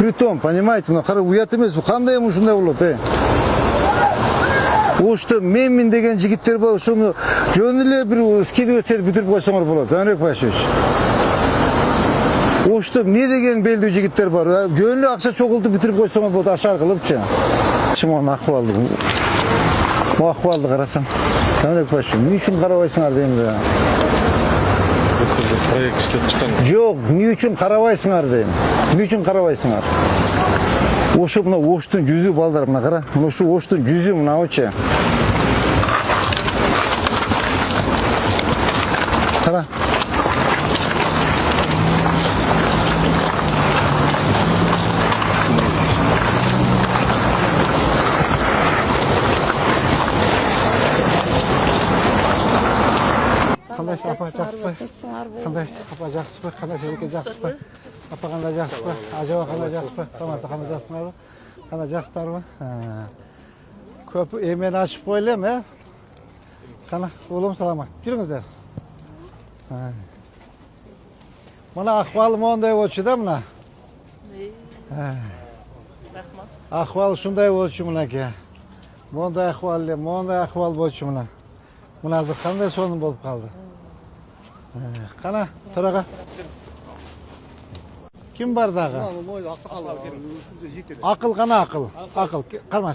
Притом, понимаете, мына кара уят эмес бу, кандай эми ушундай болот, Ошто менмин деген жигиттер бар, ошону жөн эле бир скидывать этип бүтүрүп койсоңор болот, Жаныбек Башевич. Ошто эмне деген белдүү жигиттер бар, жөн эле акча чогултуп бүтүрүп койсоңор болот, ашар кылыпчы. Чымон акыбалды. Бу акыбалды карасаң. Жаныбек Башевич, эмне үчүн карабайсыңар дейм да. Проект иштеп чыккан. Жок, эмне үчүн карабайсыңар дейм. Эмне үчүн карабайсыңар? Ошо мына Оштун жүзү балдар, мына кара. Мына ушу Оштун жүзү мынабычы. Кара. Кандай апа жакшысызбы? Кандай апа жакшысызбы? Кандай сиздерге жакшысызбы? Апа кандай жакшысызбы? Ажаба кандай жакшысызбы? Тамаша кандай жакшысыңарбы? Кандай жакшысыздарбы? Көп эмени ачып коелем, Кана, улум саламат. Жүрүңүздөр. Мына акыбалы моундай болчу да мына. Рахмат. Акыбал ушундай болчу мынакей. Моундай акыбал болчу мына. Мына азыр кандай сонун болуп калды. Кана, турага. Ким бар дагы? Акыл кана акыл. Акыл, карма.